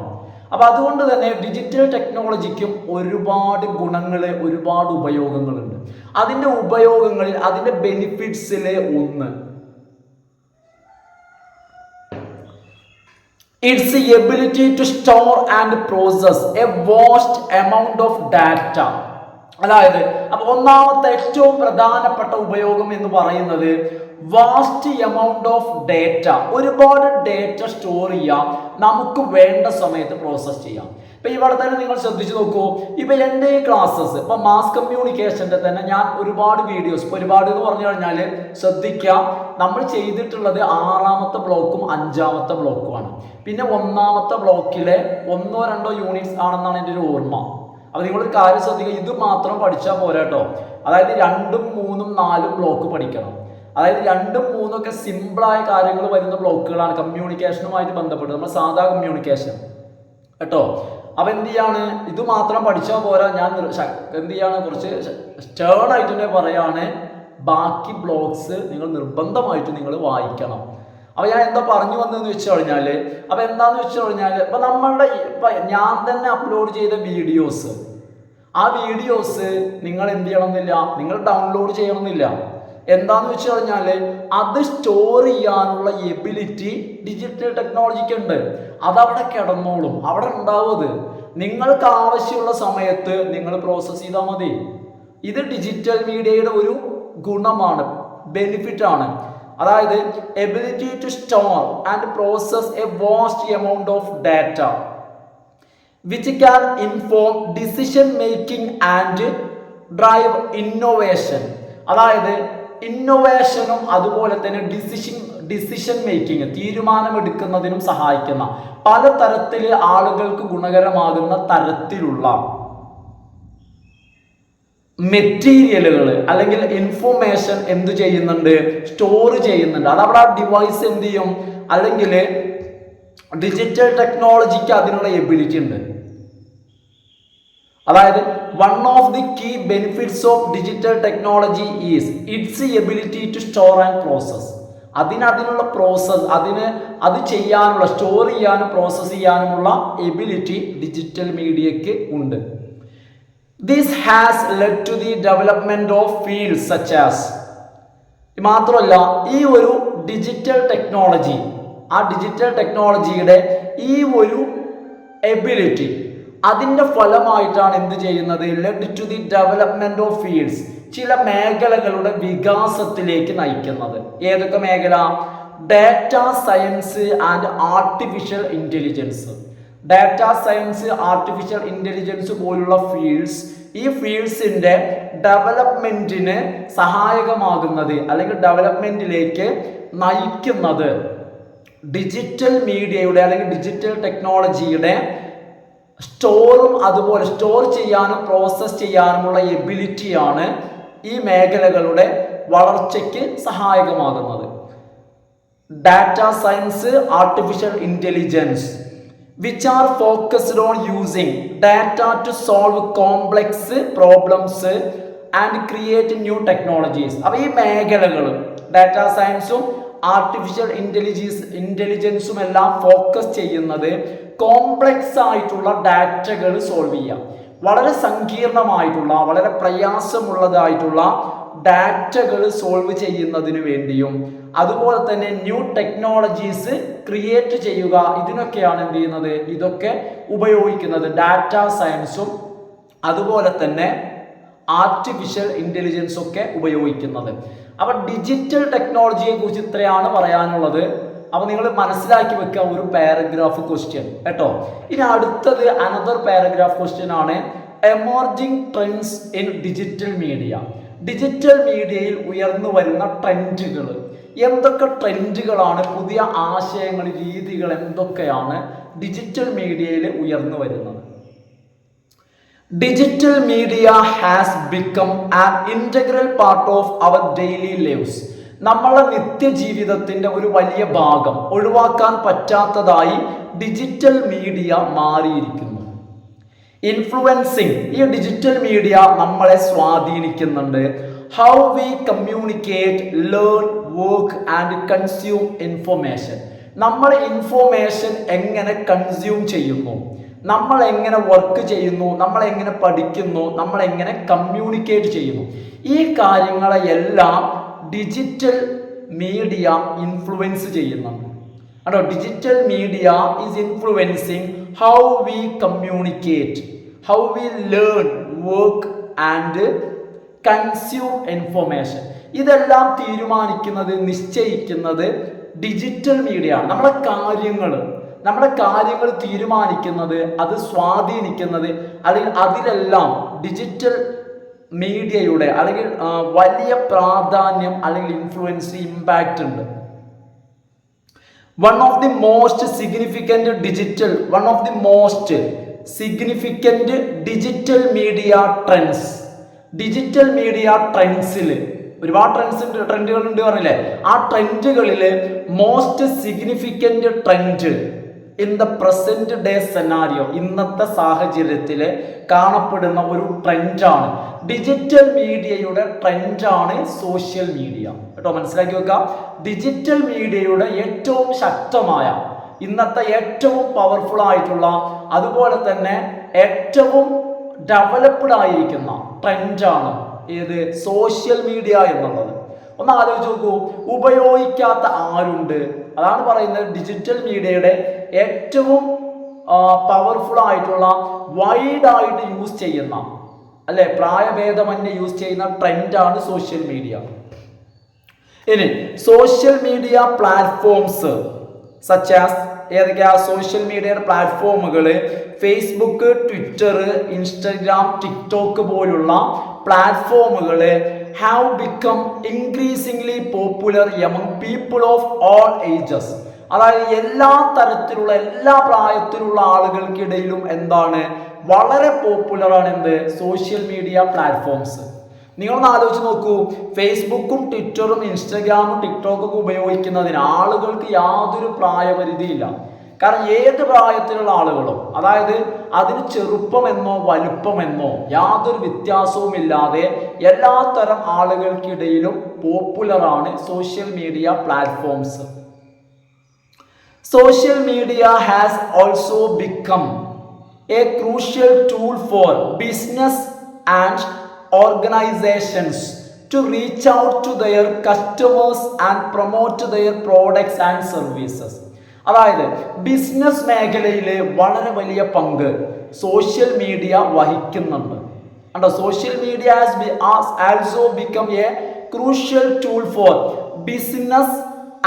അപ്പൊ അതുകൊണ്ട് തന്നെ ഡിജിറ്റൽ ടെക്നോളജിക്കും ഒരുപാട് ഗുണങ്ങൾ, ഒരുപാട് ഉപയോഗങ്ങളുണ്ട്. അതിൻ്റെ ഉപയോഗങ്ങളിൽ, അതിൻ്റെ ബെനിഫിറ്റ്സിലെ ഒന്ന്, its ability to store and process a vast amount of data. അതായത് അപ്പൊ ഒന്നാമത്തെ ഏറ്റവും പ്രധാനപ്പെട്ട ഉപയോഗം എന്ന് പറയുന്നത് വാസ്റ്റ് എമൗണ്ട് ഓഫ് ഡേറ്റ. ഒരുപാട് ഡേറ്റ സ്റ്റോർ ചെയ്യാം, നമുക്ക് വേണ്ട സമയത്ത് പ്രോസസ് ചെയ്യാം. ഇപ്പൊ ഇവിടെ തന്നെ നിങ്ങൾ ശ്രദ്ധിച്ചു നോക്കൂ. ഇപ്പൊ എൻ്റെ ഈ ക്ലാസ്സസ് ഇപ്പൊ മാസ് കമ്മ്യൂണിക്കേഷന്റെ തന്നെ ഞാൻ ഒരുപാട് വീഡിയോസ്, ഒരുപാട് എന്ന് പറഞ്ഞു കഴിഞ്ഞാൽ ശ്രദ്ധിക്കാം, നമ്മൾ ചെയ്തിട്ടുള്ളത് 6ാമത്തെ ബ്ലോക്കും 5ാമത്തെ ബ്ലോക്കുമാണ്. പിന്നെ 1ാമത്തെ ബ്ലോക്കിലെ 1-2 യൂണിറ്റ്സ് ആണെന്നാണ് എൻ്റെ ഒരു ഓർമ്മ. അപ്പൊ നിങ്ങളൊരു കാര്യം ശ്രദ്ധിക്കുക, ഇത് മാത്രം പഠിച്ചാൽ പോരാട്ടോ. അതായത് 2ഉം 3ഉം 4ഉം ബ്ലോക്ക് പഠിക്കണം. അതായത് 2ഉം 3ഉം ഒക്കെ സിമ്പിളായ കാര്യങ്ങൾ വരുന്ന ബ്ലോക്കുകളാണ് കമ്മ്യൂണിക്കേഷനുമായിട്ട് ബന്ധപ്പെട്ട്, നമ്മൾ സാധാ കമ്മ്യൂണിക്കേഷൻ കേട്ടോ. അപ്പൊ എന്ത് ചെയ്യാണ്, ഇത് മാത്രം പഠിച്ചാൽ പോരാ, ഞാൻ എന്ത് ചെയ്യാണ്, കുറച്ച് സ്റ്റേൺ ആയിട്ട് തന്നെ പറയാണ്, ബാക്കി ബ്ലോഗ്സ് നിങ്ങൾ നിർബന്ധമായിട്ട് നിങ്ങൾ വായിക്കണം. അപ്പൊ ഞാൻ എന്താ പറഞ്ഞു വന്നതെന്ന് വെച്ച് കഴിഞ്ഞാല്, അപ്പൊ എന്താന്ന് വെച്ച് കഴിഞ്ഞാല് ഇപ്പൊ നമ്മളുടെ ഇപ്പൊ ഞാൻ തന്നെ അപ്ലോഡ് ചെയ്ത വീഡിയോസ്, ആ വീഡിയോസ് നിങ്ങൾ എന്ത് ചെയ്യണമെന്നില്ല, നിങ്ങൾ ഡൗൺലോഡ് ചെയ്യണമെന്നില്ല. എന്താന്ന് വെച്ച് കഴിഞ്ഞാല് അത് സ്റ്റോർ ചെയ്യാനുള്ള എബിലിറ്റി ഡിജിറ്റൽ ടെക്നോളജിക്ക് ഉണ്ട്. അതവിടെ കിടന്നോളും, അവിടെ ഉണ്ടാവും. അത് നിങ്ങൾക്ക് ആവശ്യമുള്ള സമയത്ത് നിങ്ങൾ പ്രോസസ് ചെയ്താൽ മതി. ഇത് ഡിജിറ്റൽ മീഡിയയുടെ ഒരു ഗുണമാണ്, ബെനിഫിറ്റ് ആണ്. അതായത് ability to store and process a vast amount of data which can inform decision making and drive innovation. അതായത് ഇന്നോവേഷനും അതുപോലെ തന്നെ ഡിസിഷൻ മേക്കിംഗ്, തീരുമാനമെടുക്കുന്നതിനും സഹായിക്കുന്ന പലതരത്തിൽ ആളുകൾക്ക് ഗുണകരമാകുന്ന തരത്തിലുള്ള മെറ്റീരിയലുകൾ അല്ലെങ്കിൽ ഇൻഫോർമേഷൻ എന്ത് ചെയ്യുന്നുണ്ട്, സ്റ്റോർ ചെയ്യുന്നുണ്ട്. അതവിടെ ആ ഡിവൈസ് എന്ത് ചെയ്യും, അല്ലെങ്കിൽ ഡിജിറ്റൽ ടെക്നോളജിക്ക് അതിനുള്ള എബിലിറ്റി ഉണ്ട്. അതായത് one of the key benefits of digital technology is its ability to store and process. അതിനുള്ള പ്രോസസ്, അത് ചെയ്യാനുള്ള, സ്റ്റോർ ചെയ്യാനും പ്രോസസ് ചെയ്യാനുമുള്ള എബിലിറ്റി ഡിജിറ്റൽ മീഡിയക്ക് ഉണ്ട്. This has led to the development of fields such as. മാത്രമല്ല ഈ ഒരു ഡിജിറ്റൽ ടെക്നോളജി, ആ ഡിജിറ്റൽ ടെക്നോളജിയുടെ ഈ ഒരു എബിലിറ്റി, അതിൻ്റെ ഫലമായിട്ടാണ് എന്ത് ചെയ്യുന്നത്, led to the development of fields, ചില മേഖലകളുടെ വികാസത്തിലേക്ക് നയിക്കുന്നത്. ഏതൊക്കെ മേഖല? Data science and artificial intelligence. Data science, artificial intelligence പോലുള്ള ഫീൽഡ്സ്, ഈ ഫീൽഡ്സിന്റെ ഡെവലപ്മെന്റിന് സഹായകമാകുന്നത് അല്ലെങ്കിൽ ഡെവലപ്മെന്റിലേക്ക് നയിക്കുന്നത് ഡിജിറ്റൽ മീഡിയയുടെ അല്ലെങ്കിൽ ഡിജിറ്റൽ ടെക്നോളജിയുടെ സ്റ്റോറും അതുപോലെ സ്റ്റോർ ചെയ്യാനും പ്രോസസ് ചെയ്യാനുമുള്ള എബിലിറ്റിയാണ് ഈ മേഖലകളുടെ വളർച്ചയ്ക്ക് സഹായകമാകുന്നത്. Data science, artificial intelligence which are focused on using data to solve complex problems and create new technologies. അപ്പോൾ ഈ മേഖലകൾ ഡാറ്റ സയൻസും ആർട്ടിഫിഷ്യൽ ഇന്റലിജൻസും എല്ലാം ഫോക്കസ് ചെയ്യുന്നത് കോംപ്ലക്സ് ആയിട്ടുള്ള ഡാറ്റകൾ സോൾവ് ചെയ്യാം. വളരെ സങ്കീർണമായിട്ടുള്ള, വളരെ പ്രയാസമുള്ളതായിട്ടുള്ള ഡാറ്റകൾ സോൾവ് ചെയ്യുന്നതിന് വേണ്ടിയും അതുപോലെ തന്നെ ന്യൂ ടെക്നോളജീസ് ക്രിയേറ്റ് ചെയ്യുക, ഇതിനൊക്കെയാണ് എന്ത് ചെയ്യുന്നത്, ഇതൊക്കെ ഉപയോഗിക്കുന്നത്. ഡാറ്റ സയൻസും അതുപോലെ തന്നെ ആർട്ടിഫിഷ്യൽ ഇന്റലിജൻസും ഒക്കെ ഉപയോഗിക്കുന്നത്. അപ്പൊ ഡിജിറ്റൽ ടെക്നോളജിയെ കുറിച്ച് ഇത്രയാണ് പറയാനുള്ളത്. അപ്പൊ നിങ്ങൾ മനസ്സിലാക്കി വെക്കുക, ഒരു പാരഗ്രാഫ് ക്വസ്റ്റ്യൻ കേട്ടോ. ഇനി അടുത്തത് അനദർ പാരഗ്രാഫ് ക്വസ്റ്റ്യൻ ആണ്, emerging trends in digital media. Digital മീഡിയയിൽ ഉയർന്നു വരുന്ന ട്രെൻഡുകൾ, എന്തൊക്കെ ട്രെൻഡുകളാണ്, പുതിയ ആശയങ്ങൾ, രീതികൾ എന്തൊക്കെയാണ് ഡിജിറ്റൽ മീഡിയയിൽ ഉയർന്നു വരുന്നത്? Digital media has become an integral part of our daily lives. നമ്മളെ നിത്യജീവിതത്തിന്റെ ഒരു വലിയ ഭാഗം, ഒഴിവാക്കാൻ പറ്റാത്തതായി ഡിജിറ്റൽ മീഡിയ മാറിയിരിക്കുന്നു. ഇൻഫ്ലുവൻസിങ്, ഈ ഡിജിറ്റൽ മീഡിയ നമ്മളെ സ്വാധീനിക്കുന്നുണ്ട്. How we communicate, learn, work and consume information. നമ്മൾ ഇൻഫോർമേഷൻ എങ്ങനെ കൺസ്യൂം ചെയ്യുന്നു, നമ്മൾ എങ്ങനെ വർക്ക് ചെയ്യുന്നു, നമ്മൾ എങ്ങനെ പഠിക്കുന്നു, നമ്മൾ എങ്ങനെ കമ്മ്യൂണിക്കേറ്റ് ചെയ്യുന്നു, ഈ കാര്യങ്ങളെയെല്ലാം ഡിജിറ്റൽ മീഡിയ ഇൻഫ്ലുവൻസ് ചെയ്യുന്നുണ്ട്. അതോ digital media is influencing how we communicate, how we learn, work and consume information. ഇതെല്ലാം തീരുമാനിക്കുന്നത്, നിശ്ചയിക്കുന്നത് ഡിജിറ്റൽ മീഡിയ ആണ്. നമ്മളെ കാര്യങ്ങൾ, നമ്മുടെ കാര്യങ്ങൾ തീരുമാനിക്കുന്നത്, അത് സ്വാധീനിക്കുന്നത്, അല്ലെങ്കിൽ അതിലെല്ലാം ഡിജിറ്റൽ മീഡിയയുടെ അല്ലെങ്കിൽ വലിയ പ്രാധാന്യം അല്ലെങ്കിൽ ഇൻഫ്ലുവൻസ്, ഇമ്പാക്റ്റ് ഉണ്ട്. one of the most significant digital media trends. ഡിജിറ്റൽ മീഡിയ ട്രെൻഡ്സിൽ ഒരുപാട് ട്രെൻഡുകൾ ഉണ്ട് പറഞ്ഞില്ലേ, ആ ട്രെൻഡുകളിൽ most significant trend in the present day scenario, ഇന്നത്തെ സാഹചര്യത്തിൽ കാണപ്പെടുന്ന ഒരു ട്രെൻഡാണ്, ഡിജിറ്റൽ മീഡിയയുടെ ട്രെൻഡാണ് സോഷ്യൽ മീഡിയ. കേട്ടോ, മനസ്സിലാക്കി വെക്കാം. ഡിജിറ്റൽ മീഡിയയുടെ ഏറ്റവും ശക്തമായ, ഇന്നത്തെ ഏറ്റവും പവർഫുൾ ആയിട്ടുള്ള, അതുപോലെ തന്നെ ഏറ്റവും ഡെവലപ്ഡ് ആയിരിക്കുന്ന ട്രെൻഡാണ് ഏത്? സോഷ്യൽ മീഡിയ എന്നുള്ളത്. ഒന്ന് ആലോചിച്ച് നോക്കൂ, ഉപയോഗിക്കാത്ത ആരുണ്ട്? അതാണ് പറയുന്നത് ഡിജിറ്റൽ മീഡിയയുടെ ഏറ്റവും പവർഫുൾ ആയിട്ടുള്ള, വൈഡായിട്ട് യൂസ് ചെയ്യുന്ന, അല്ലെ, പ്രായഭേദമന്യേ യൂസ് ചെയ്യുന്ന ട്രെൻഡാണ് സോഷ്യൽ മീഡിയ. ഇനി social media platforms such as, ഏതൊക്കെയാ സോഷ്യൽ മീഡിയയുടെ പ്ലാറ്റ്ഫോമുകൾ? ഫേസ്ബുക്ക്, ട്വിറ്റർ, ഇൻസ്റ്റഗ്രാം, ടിക്ടോക്ക് പോലുള്ള പ്ലാറ്റ്ഫോമുകൾ have become increasingly popular among people of all ages. അതായത് എല്ലാ തരത്തിലുള്ള, എല്ലാ പ്രായത്തിലുള്ള ആളുകൾക്കിടയിലും എന്താണ്, വളരെ പോപ്പുലറാണ് എന്ത്? Social media platforms. നിങ്ങളൊന്ന് ആലോചിച്ച് നോക്കൂ, ഫേസ്ബുക്കും ട്വിറ്ററും ഇൻസ്റ്റഗ്രാമും ടിക്ടോക്കൊക്കെ ഉപയോഗിക്കുന്നതിന് ആളുകൾക്ക് യാതൊരു പ്രായപരിധിയില്ല. കാരണം ഏത് പ്രായത്തിലുള്ള ആളുകളും, അതായത് അതിന് ചെറുപ്പമെന്നോ വലുപ്പമെന്നോ യാതൊരു വ്യത്യാസവും ഇല്ലാതെ എല്ലാ തരം ആളുകൾക്കിടയിലും പോപ്പുലറാണ് social media platforms. Social media has also become a crucial tool for business and organisations to reach out to their customers and promote their products and services. അതായത് ബിസിനസ് മേഖലയിൽ വളരെ വലിയ പങ്ക് സോഷ്യൽ മീഡിയ വഹിക്കുന്നുണ്ട്. കണ്ടോ, social media has also become a crucial tool for business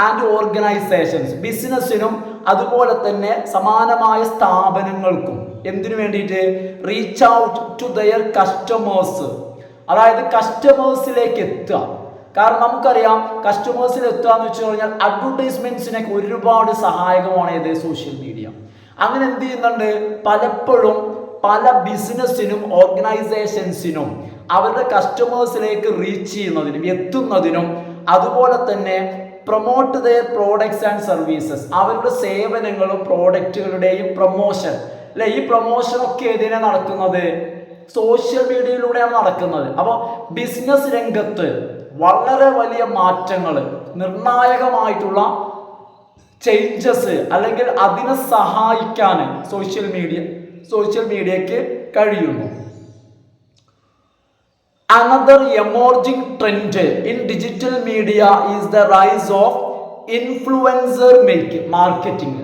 and organisations. ബിസിനസ്സിനും അതുപോലെ തന്നെ സമാനമായ സ്ഥാപനങ്ങൾക്കും എന്തിനു വേണ്ടിയിട്ട്? Reach out to their customers, അതായത് കസ്റ്റമേഴ്സിലേക്ക് എത്തുക. കാരണം നമുക്കറിയാം, കസ്റ്റമേഴ്സിൽ എത്തുക എന്ന് വെച്ച് കഴിഞ്ഞാൽ അഡ്വർടൈസ്മെന്റ്സിനൊക്കെ ഒരുപാട് സഹായകമാണ് ഏത്? Social media. അങ്ങനെ എന്ത് ചെയ്യുന്നുണ്ട്? പലപ്പോഴും പല ബിസിനസ്സിനും ഓർഗനൈസേഷൻസിനും അവരുടെ കസ്റ്റമേഴ്സിലേക്ക് റീച്ച് ചെയ്യുന്നതിനും എത്തുന്നതിനും, അതുപോലെ തന്നെ promote their products and services, അവരുടെ സേവനങ്ങളും പ്രോഡക്റ്റുകളുടെയും പ്രൊമോഷൻ, അല്ലെ, ഈ പ്രൊമോഷൻ ഒക്കെ ഏതിനാണ് നടക്കുന്നത്? സോഷ്യൽ മീഡിയയിലൂടെയാണ് നടക്കുന്നത്. അപ്പോൾ ബിസിനസ് രംഗത്ത് വളരെ വലിയ മാറ്റങ്ങൾ, നിർണായകമായിട്ടുള്ള ചേഞ്ചസ്, അല്ലെങ്കിൽ അതിനെ സഹായിക്കാൻ സോഷ്യൽ മീഡിയക്ക് കഴിയുന്നു. Another emerging trend in digital media is the rise of influencer marketing.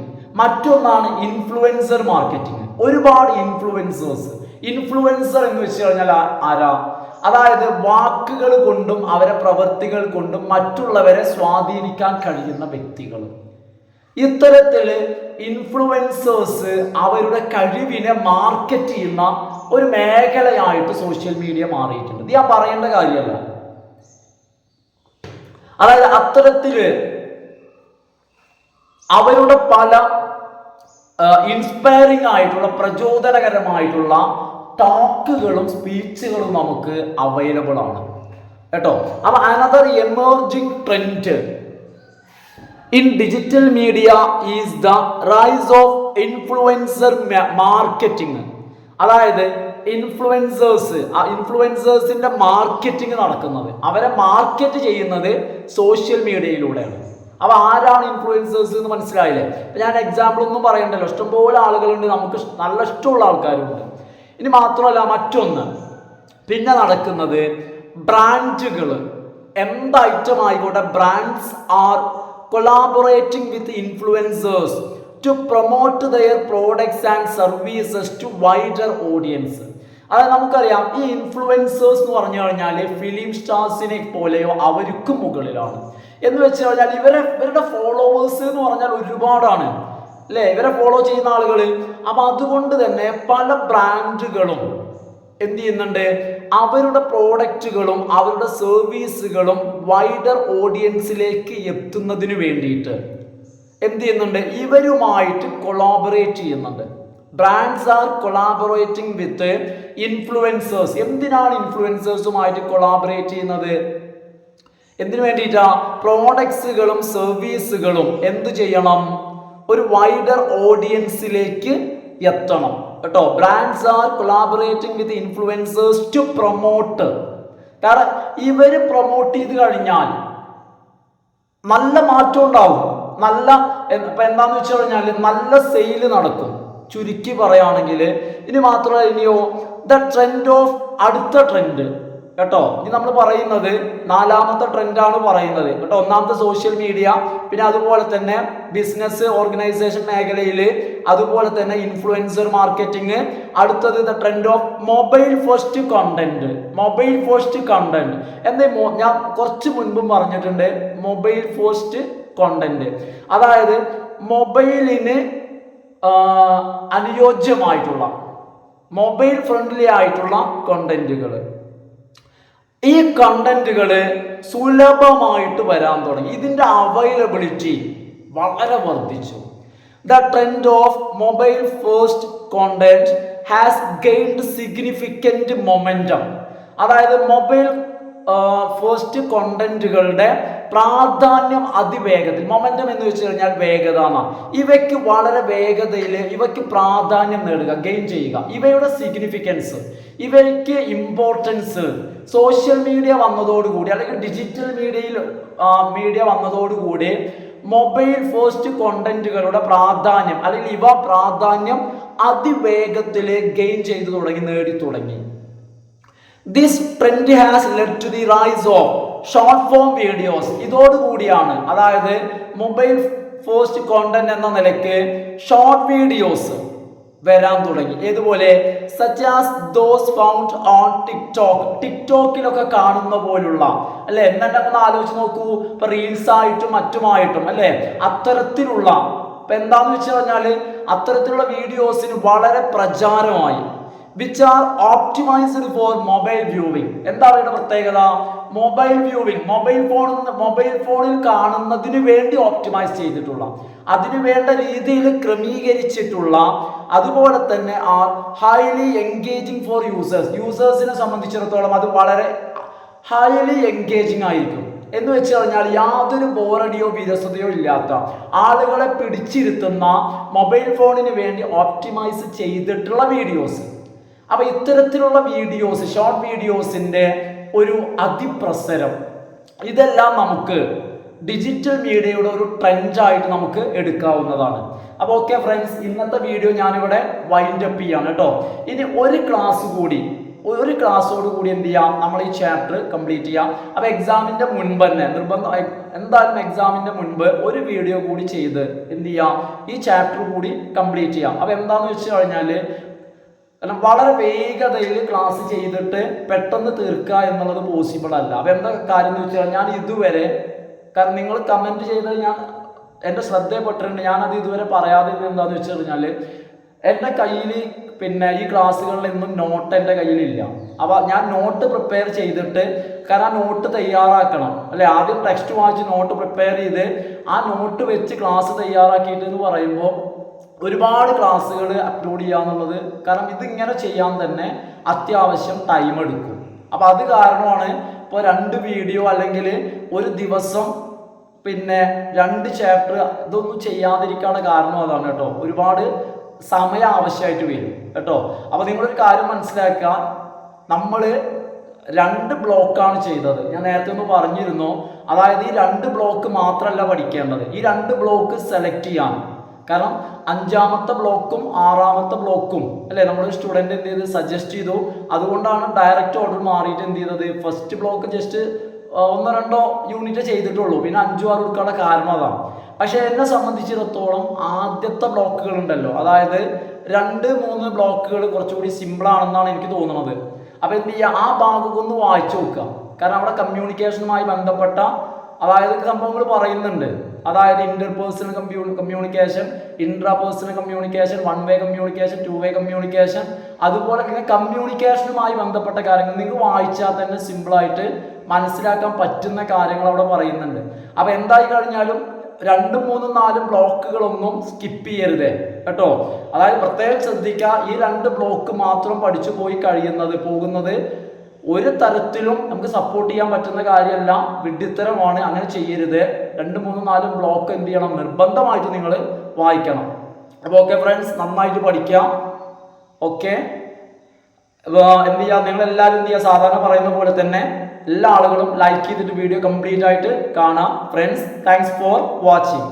മറ്റൊന്നാണ് ഇൻഫ്ലുവൻസർ മാർക്കറ്റിംഗ്. ഒരുപാട് ഇൻഫ്ലുവൻസർ എന്ന് വെച്ച് കഴിഞ്ഞാൽ ആരാ? അതായത് വാക്കുകൾ കൊണ്ടും അവരെ പ്രവൃത്തികൾ കൊണ്ടും മറ്റുള്ളവരെ സ്വാധീനിക്കാൻ കഴിയുന്ന വ്യക്തികൾ. ഇത്തരത്തില് ഇൻഫ്ലുവൻസേഴ്സ് അവരുടെ കഴിവിനെ മാർക്കറ്റ് ചെയ്യുന്ന ഒരു മേഖലയായിട്ട് സോഷ്യൽ മീഡിയ മാറിയിട്ടുണ്ട്. ഇത് ഞാൻ പറയേണ്ട കാര്യമല്ല. അതായത് അത്തരത്തില് അവരുടെ പല ഇൻസ്പയറിംഗ് ആയിട്ടുള്ള, പ്രചോദനകരമായിട്ടുള്ള ടോക്കുകളും സ്പീച്ചുകളും നമുക്ക് അവൈലബിൾ ആണ് കേട്ടോ. അപ്പൊ another emerging trend in digital media is the rise of influencer marketing. അതായത് ഇൻഫ്ലുവൻസേഴ്സിന്റെ മാർക്കറ്റിംഗ് നടക്കുന്നത്, അവരെ മാർക്കറ്റ് ചെയ്യുന്നത് സോഷ്യൽ മീഡിയയിലൂടെയാണ്. അപ്പൊ ആരാണ് ഇൻഫ്ലുവൻസേഴ്സ് എന്ന് മനസ്സിലായില്ലേ? ഞാൻ എക്സാമ്പിൾ ഒന്നും പറയണ്ടല്ലോ, ഇഷ്ടംപോലെ ആളുകളുണ്ട്, നമുക്ക് നല്ല ഇഷ്ടമുള്ള ആൾക്കാരുണ്ട്. ഇനി മാത്രമല്ല, മറ്റൊന്ന് പിന്നെ നടക്കുന്നത് ബ്രാൻഡുകൾ, എന്ത് ഐറ്റം ആയിക്കോട്ടെ, brands are collaborating with influencers to promote their products and services to wider audience. അതായത് നമുക്കറിയാം, ഈ ഇൻഫ്ലുവൻസേഴ്സ് എന്ന് പറഞ്ഞു കഴിഞ്ഞാൽ ഫിലിം സ്റ്റാർസിനെ പോലെയോ അവർക്കും മുകളിലാണ്. എന്ന് വെച്ച് കഴിഞ്ഞാൽ ഇവരുടെ ഫോളോവേഴ്സ് എന്ന് പറഞ്ഞാൽ ഒരുപാടാണ്. അല്ലേ, ഇവരെ ഫോളോ ചെയ്യുന്ന ആളുകൾ. അപ്പൊ അതുകൊണ്ട് തന്നെ പല ബ്രാൻഡുകളും എന്ത് ചെയ്യുന്നുണ്ട്, അവരുടെ പ്രോഡക്റ്റുകളും അവരുടെ സർവീസുകളും വൈഡർ ഓഡിയൻസിലേക്ക് എത്തുന്നതിന് വേണ്ടിയിട്ട് എന്ത് ചെയ്യുന്നുണ്ട്, ഇവരുമായിട്ട് കൊളാബറേറ്റ് ചെയ്യുന്നുണ്ട്. Brands are collaborating with influencers. എന്തിനാണ് ഇൻഫ്ലുവൻസേഴ്സുമായിട്ട് കൊളാബറേറ്റ് ചെയ്യുന്നത്? എന്തിനു വേണ്ടിയിട്ടാ? പ്രോഡക്ട്സുകളും സർവീസുകളും എന്ത് ചെയ്യണം, ഒരു വൈഡർ ഓഡിയൻസിലേക്ക് എത്തണം കേട്ടോ. Brands are collaborating with influencers to promote. കാരണം ഇവര് പ്രൊമോട്ട് ചെയ്ത് കഴിഞ്ഞാൽ നല്ല മാറ്റം ഉണ്ടാവും. നല്ല ഇപ്പൊ എന്താന്ന് വെച്ച് കഴിഞ്ഞാൽ നല്ല സെയിൽ നടക്കും. ചുരുക്കി പറയുകയാണെങ്കിൽ ഇനി മാത്രമല്ല, ഇനിയോ ദ ട്രെൻഡ് ഓഫ്, അടുത്ത ട്രെൻഡ് കേട്ടോ. ഇനി നമ്മൾ പറയുന്നത് 4ാമത്തെ ട്രെൻഡാണ് പറയുന്നത് കേട്ടോ. 1ാമത്തെ സോഷ്യൽ മീഡിയ, പിന്നെ അതുപോലെ തന്നെ ബിസിനസ് ഓർഗനൈസേഷൻ മേഖലയിൽ, അതുപോലെ തന്നെ ഇൻഫ്ലുവൻസർ മാർക്കറ്റിംഗ്. അടുത്തത് the trend of mobile first content. Mobile first content എന്താ, ഞാൻ കുറച്ച് മുൻപും പറഞ്ഞിട്ടുണ്ട്, മൊബൈൽ ഫസ്റ്റ് കണ്ടന്റ് അതായത് മൊബൈലിന് അനുയോജ്യമായിട്ടുള്ള, മൊബൈൽ ഫ്രണ്ട്ലി ആയിട്ടുള്ള കണ്ടന്റുകൾ. ഈ കണ്ടന്റുകൾ സുലഭമായിട്ട് വരാൻ തുടങ്ങി. ഇതിന്റെ അവൈലബിലിറ്റി വളരെ വർദ്ധിച്ചു. The trend of mobile first content has gained significant momentum. അതായത് മൊബൈൽ ഫസ്റ്റ് കോണ്ടന്റുകളുടെ പ്രാധാന്യം അതിവേഗത്തിൽ, മൊമെന്റം എന്ന് വെച്ച് കഴിഞ്ഞാൽ വേഗത എന്നാണ്. ഇവയ്ക്ക് വളരെ വേഗതയിൽ ഇവയ്ക്ക് പ്രാധാന്യം നേടുക, ഗെയിൻ ചെയ്യുക. ഇവയുടെ സിഗ്നിഫിക്കൻസ്, ഇവയ്ക്ക് ഇമ്പോർട്ടൻസ് സോഷ്യൽ മീഡിയ വന്നതോടുകൂടി, അല്ലെങ്കിൽ ഡിജിറ്റൽ മീഡിയ വന്നതോടുകൂടി മൊബൈൽ ഫസ്റ്റ് കോണ്ടന്റുകളുടെ പ്രാധാന്യം, അല്ലെങ്കിൽ ഇവ പ്രാധാന്യം അതിവേഗത്തിൽ ഗെയിൻ ചെയ്തു തുടങ്ങി, നേടി തുടങ്ങി. This trend has led to the rise of short form videos. ഇതോടുകൂടിയാണ്, അതായത് മൊബൈൽ ഫസ്റ്റ് കോണ്ടന്റ് എന്ന നിലയ്ക്ക് ഷോർട്ട് വീഡിയോസ് വരാൻ തുടങ്ങി. ഏതുപോലെ, such as those found on TikTok. ടിക്ടോക്കിലൊക്കെ കാണുന്ന പോലുള്ള, അല്ലെ, എന്നെ ഒന്ന് ആലോചിച്ച് നോക്കൂ. ഇപ്പൊ റീൽസ് ആയിട്ടും മറ്റുമായിട്ടും, അല്ലെ, അത്തരത്തിലുള്ള, ഇപ്പൊ എന്താന്ന് വെച്ച് കഴിഞ്ഞാല് അത്തരത്തിലുള്ള വീഡിയോസിന് വളരെ പ്രചാരമായി. Which are optimised for mobile viewing. എന്താ അവരുടെ പ്രത്യേകത? മൊബൈൽ വ്യൂവിംഗ്, മൊബൈൽ ഫോണിൽ കാണുന്നതിന് വേണ്ടി ഓപ്റ്റിമൈസ് ചെയ്തിട്ടുള്ള, അതിനു വേണ്ട രീതിയിൽ ക്രമീകരിച്ചിട്ടുള്ള, അതുപോലെ തന്നെ ആർ ഹൈലി എൻഗേജിങ് ഫോർ യൂസേഴ്സിനെ സംബന്ധിച്ചിടത്തോളം അത് വളരെ ഹൈലി എൻഗേജിങ് ആയിരിക്കും. എന്ന് വെച്ച് കഴിഞ്ഞാൽ യാതൊരു ബോറടിയോ വിരസതയോ ഇല്ലാത്ത, ആളുകളെ പിടിച്ചിരുത്തുന്ന, മൊബൈൽ ഫോണിന് വേണ്ടി ഓപ്റ്റിമൈസ് ചെയ്തിട്ടുള്ള വീഡിയോസ്. അപ്പൊ ഇത്തരത്തിലുള്ള വീഡിയോസ്, ഷോർട്ട് വീഡിയോസിന്റെ ഒരു അതിപ്രസരം, ഇതെല്ലാം നമുക്ക് ഡിജിറ്റൽ മീഡിയയുടെ ഒരു ട്രെൻഡായിട്ട് നമുക്ക് എടുക്കാവുന്നതാണ്. അപ്പോൾ ഓക്കെ ഫ്രണ്ട്സ്, ഇന്നത്തെ വീഡിയോ ഞാനിവിടെ വൈൻഡ് അപ്പ് ചെയ്യാണ് കേട്ടോ. ഇനി ഒരു ക്ലാസ്സോട് കൂടി എന്ത് ചെയ്യാം, നമ്മൾ ഈ ചാപ്റ്റർ കംപ്ലീറ്റ് ചെയ്യാം. അപ്പോൾ എക്സാമിന്റെ മുൻപ് തന്നെ എന്തായാലും എക്സാമിന്റെ മുൻപ് ഒരു വീഡിയോ കൂടി ചെയ്ത് എന്ത് ചെയ്യാം, ഈ ചാപ്റ്റർ കൂടി കംപ്ലീറ്റ് ചെയ്യാം. അപ്പോൾ എന്താന്ന് വെച്ച് കഴിഞ്ഞാൽ വളരെ വേഗതയിൽ ക്ലാസ് ചെയ്തിട്ട് പെട്ടെന്ന് തീർക്കുക എന്നുള്ളത് പോസിബിൾ അല്ല. അപ്പൊ എന്താ കാര്യം എന്ന് വെച്ചാൽ, ഞാൻ ഇതുവരെ, കാരണം നിങ്ങൾ കമന്റ് ചെയ്തത് ഞാൻ എൻ്റെ ശ്രദ്ധയിൽപ്പെട്ടിട്ടുണ്ട്, ഞാനത് ഇതുവരെ പറയാതെ എന്താന്ന് വെച്ച് കഴിഞ്ഞാൽ, എൻ്റെ കയ്യിൽ പിന്നെ ഈ ക്ലാസ്സുകളിൽ ഒന്നും നോട്ട് എൻ്റെ കയ്യിലില്ല. അപ്പോൾ ഞാൻ നോട്ട് പ്രിപ്പയർ ചെയ്തിട്ട്, കാരണം ആ നോട്ട് തയ്യാറാക്കണം, അല്ലെ, ആദ്യം ടെക്സ്റ്റ് വായിച്ച് നോട്ട് പ്രിപ്പയർ ചെയ്ത് ആ നോട്ട് വെച്ച് ക്ലാസ് തയ്യാറാക്കിയിട്ട് എന്ന് പറയുമ്പോൾ ഒരുപാട് ക്ലാസ്സുകൾ അപ്ലോഡ് ചെയ്യാന്നുള്ളത്, കാരണം ഇതിങ്ങനെ ചെയ്യാൻ തന്നെ അത്യാവശ്യം ടൈം എടുക്കും. അപ്പം അത് കാരണമാണ് ഇപ്പോൾ 2 വീഡിയോ അല്ലെങ്കിൽ ഒരു ദിവസം പിന്നെ 2 ചാപ്റ്റർ ഇതൊന്നും ചെയ്യാതിരിക്കാനുള്ള കാരണം അതാണ് കേട്ടോ. ഒരുപാട് സമയം ആവശ്യമായിട്ട് വരും കേട്ടോ. അപ്പോൾ നിങ്ങളൊരു കാര്യം മനസ്സിലാക്കുക, നമ്മൾ 2 ബ്ലോക്കാണ് ചെയ്തത്. ഞാൻ നേരത്തെ ഒന്ന് പറഞ്ഞിരുന്നു. അതായത് ഈ 2 ബ്ലോക്ക് മാത്രമല്ല പഠിക്കേണ്ടത്, ഈ 2 ബ്ലോക്ക് സെലക്ട് ചെയ്യാൻ. കാരണം 5ാമത്തെ ബ്ലോക്കും 6ാമത്തെ ബ്ലോക്കും, അല്ലെ, നമ്മൾ സ്റ്റുഡൻറ് എന്ത് ചെയ്ത് സജസ്റ്റ് ചെയ്തു. അതുകൊണ്ടാണ് ഡയറക്റ്റ് ഓർഡർ മാറിയിട്ട് എന്ത് ചെയ്തത്, ഫസ്റ്റ് ബ്ലോക്ക് ജസ്റ്റ് 1-2 യൂണിറ്റ് ചെയ്തിട്ടുള്ളൂ, പിന്നെ 5-6 കൊടുക്കാനുള്ള കാരണം അതാണ്. പക്ഷെ എന്നെ സംബന്ധിച്ചിടത്തോളം ആദ്യത്തെ ബ്ലോക്കുകൾ ഉണ്ടല്ലോ, അതായത് 2-3 ബ്ലോക്കുകൾ കുറച്ചുകൂടി സിമ്പിൾ ആണെന്നാണ് എനിക്ക് തോന്നുന്നത്. അപ്പൊ എന്ത് ചെയ്യുക, ആ ഭാഗം ഒന്ന് വായിച്ചു നോക്കുക. കാരണം അവിടെ കമ്മ്യൂണിക്കേഷനുമായി ബന്ധപ്പെട്ട അതായത് സംഭവങ്ങൾ പറയുന്നുണ്ട്. അതായത് interpersonal communication, intrapersonal communication, one way communication, to way communication, അതുപോലെ തന്നെ കമ്മ്യൂണിക്കേഷനുമായി ബന്ധപ്പെട്ട കാര്യങ്ങൾ നിങ്ങൾക്ക് വായിച്ചാൽ തന്നെ സിമ്പിളായിട്ട് മനസ്സിലാക്കാൻ പറ്റുന്ന കാര്യങ്ങൾ അവിടെ പറയുന്നുണ്ട്. അപ്പൊ എന്തായി കഴിഞ്ഞാലും 2, 3, 4 ബ്ലോക്കുകളൊന്നും സ്കിപ്പ് ചെയ്യരുത് കേട്ടോ. അതായത് പ്രത്യേകം ശ്രദ്ധിക്കുക, ഈ 2 ബ്ലോക്ക് മാത്രം പഠിച്ചു പോയി പോകുന്നത് ഒരു തരത്തിലും നമുക്ക് സപ്പോർട്ട് ചെയ്യാൻ പറ്റുന്ന കാര്യമല്ല, വിഡ്ഢിത്തരമാണ്. അങ്ങനെ ചെയ്യരുത്. 2, 3, 4 ബ്ലോക്ക് എന്ത് ചെയ്യണം, നിർബന്ധമായിട്ട് നിങ്ങൾ വായിക്കണം. അപ്പോൾ ഓക്കെ ഫ്രണ്ട്സ്, നന്നായിട്ട് പഠിക്കാം. ഓക്കെ, എന്ത് ചെയ്യുക, നിങ്ങൾ എല്ലാവരും എന്ത് ചെയ്യുക, സാധാരണ പറയുന്ന പോലെ തന്നെ എല്ലാ ആളുകളും ലൈക്ക് ചെയ്തിട്ട് വീഡിയോ കംപ്ലീറ്റ് ആയിട്ട് കാണാം. Friends, thanks for watching.